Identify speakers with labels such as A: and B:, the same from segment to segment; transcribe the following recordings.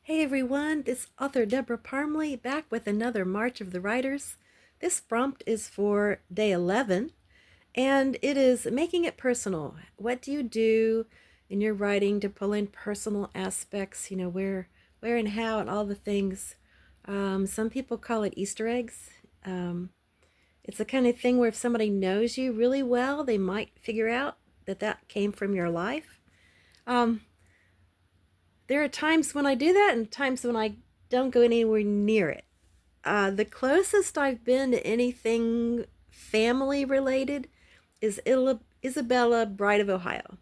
A: Hey everyone, this author Debra Parmley back with another March of the Writers. This prompt is for day 11 and it is making it personal. What do you do in your writing to pull in personal aspects, where and how and all the things. Some people call it Easter eggs. Um, it's the kind of thing where if somebody knows you really well, they might figure out that that came from your life. Um, there are times when I do that and times when I don't go anywhere near it. The closest I've been to anything family related is Isabella, Bride of Ohio,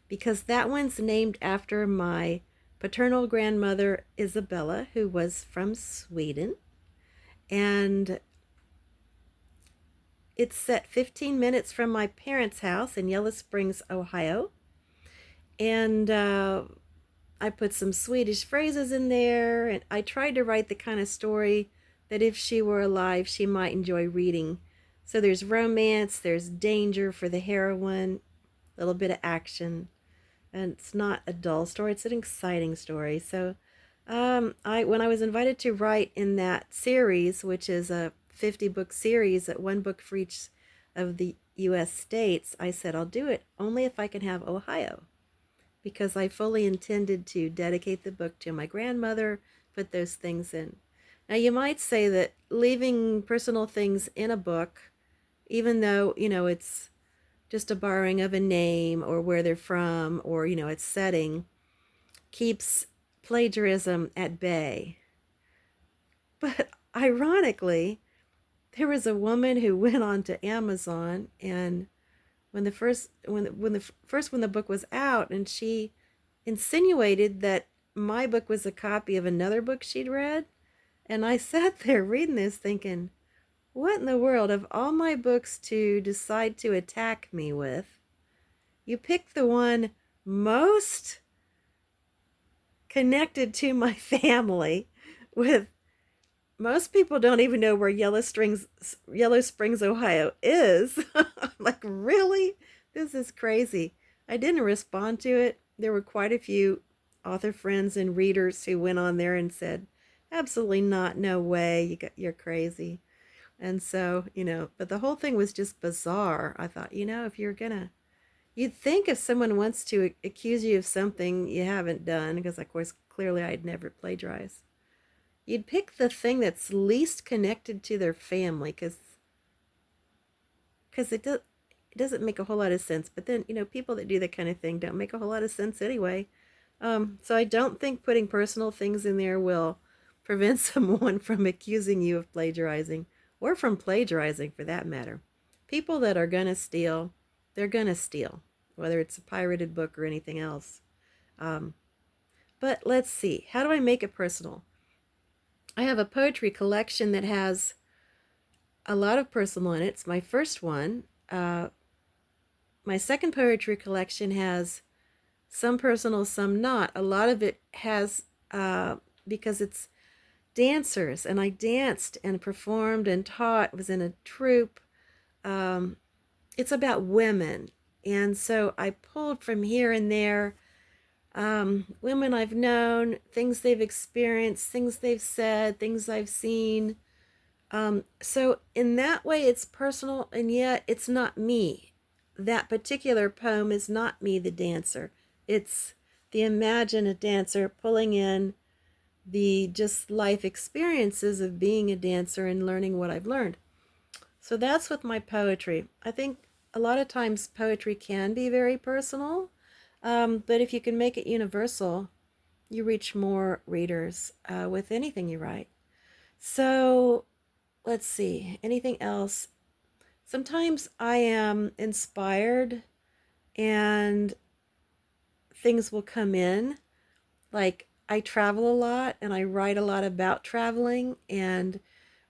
A: because that one's named after my paternal grandmother, Isabella, who was from Sweden. And it's set 15 minutes from my parents' house in Yellow Springs, Ohio. And I put some Swedish phrases in there, and I tried to write the kind of story that if she were alive, she might enjoy reading. So there's romance, there's danger for the heroine, a little bit of action, and it's not a dull story, it's an exciting story. So when I was invited to write in that series, which is a 50-book series, at one book for each of the U.S. states, I said I'll do it only if I can have Ohio, because I fully intended to dedicate the book to my grandmother, put those things in. Now, you might say that leaving personal things in a book, even though, it's just a borrowing of a name or where they're from or, its setting, keeps plagiarism at bay. But ironically, there was a woman who went on to Amazon, and when the book was out, and she insinuated that my book was a copy of another book she'd read. And I sat there reading this thinking, what in the world, of all my books to decide to attack me with, you picked the one most connected to my family. With most people don't even know where Yellow Springs, Ohio is. I'm like, really? This is crazy. I didn't respond to it. There were quite a few author friends and readers who went on there and said, absolutely not, no way, you're crazy. And so, but the whole thing was just bizarre. I thought, if you'd think if someone wants to accuse you of something you haven't done, because of course, clearly I'd never plagiarized, you'd pick the thing that's least connected to their family, because it doesn't make a whole lot of sense. But then, people that do that kind of thing don't make a whole lot of sense anyway. So I don't think putting personal things in there will prevent someone from accusing you of plagiarizing, or from plagiarizing for that matter. People that are going to steal, they're going to steal, whether it's a pirated book or anything else. But let's see. How do I make it personal? I have a poetry collection that has a lot of personal in it. It's my first one. My second poetry collection has some personal, some not. A lot of it has, because it's dancers, and I danced and performed and taught, was in a troupe. It's about women, and so I pulled from here and there, women I've known, things they've experienced, things they've said, things I've seen. So in that way, it's personal, and yet it's not me. That particular poem is not me, the dancer. It's the imagine dancer pulling in the just life experiences of being a dancer and learning what I've learned. So that's with my poetry. I think a lot of times poetry can be very personal, but if you can make it universal, you reach more readers with anything you write. So let's see, anything else? Sometimes I am inspired and things will come in. Like, I travel a lot and I write a lot about traveling. And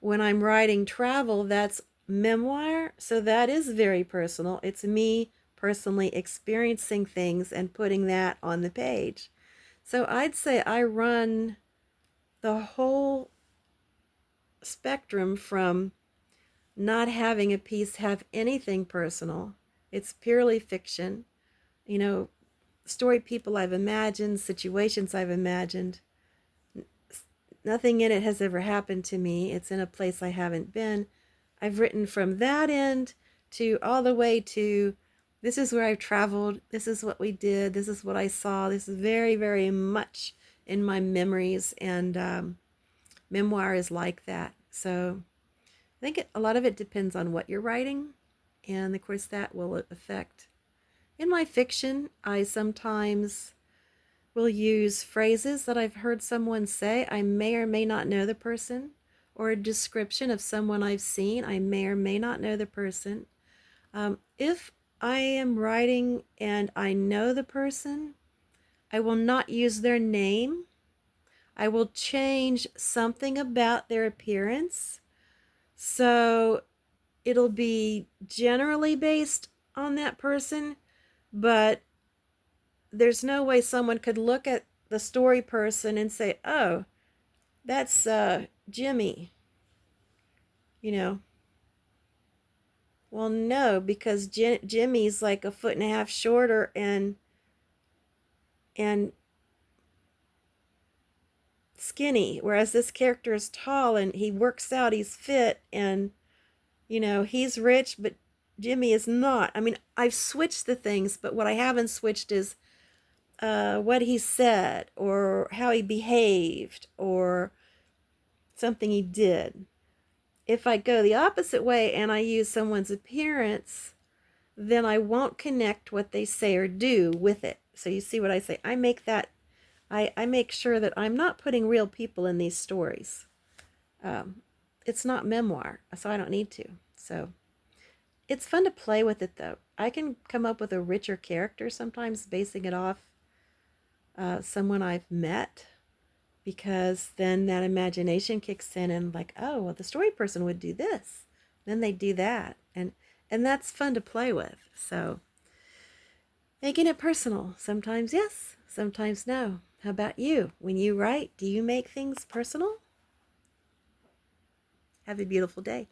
A: when I'm writing travel, that's memoir. So that is very personal. It's me personally experiencing things and putting that on the page. So I'd say I run the whole spectrum from not having a piece have anything personal. It's purely fiction. You know, story people I've imagined, situations I've imagined, nothing in it has ever happened to me. It's in a place I haven't been. I've written from that end to all the way to this is where I've traveled. This is what we did. This is what I saw. This is very, very much in my memories, and memoir is like that. So I think a lot of it depends on what you're writing, and of course that will affect. In my fiction, I sometimes will use phrases that I've heard someone say. I may or may not know the person, or a description of someone I've seen. I may or may not know the person. If I am writing and I know the person, I will not use their name. I will change something about their appearance. So it'll be generally based on that person, but there's no way someone could look at the story person and say, oh, that's Jimmy, you know. Well, no, because Jimmy's like a foot and a half shorter and skinny, whereas this character is tall and he works out, he's fit, and he's rich, but Jimmy is not. I mean, I've switched the things, but what I haven't switched is what he said or how he behaved or something he did. If I go the opposite way and I use someone's appearance, then I won't connect what they say or do with it. So you see what I say? I make sure that I'm not putting real people in these stories. It's not memoir, so I don't need to. So it's fun to play with it, though. I can come up with a richer character sometimes, basing it off someone I've met, because then that imagination kicks in and like, oh, well, the story person would do this. Then they do that. And that's fun to play with. So making it personal. Sometimes yes, sometimes no. How about you? When you write, do you make things personal? Have a beautiful day.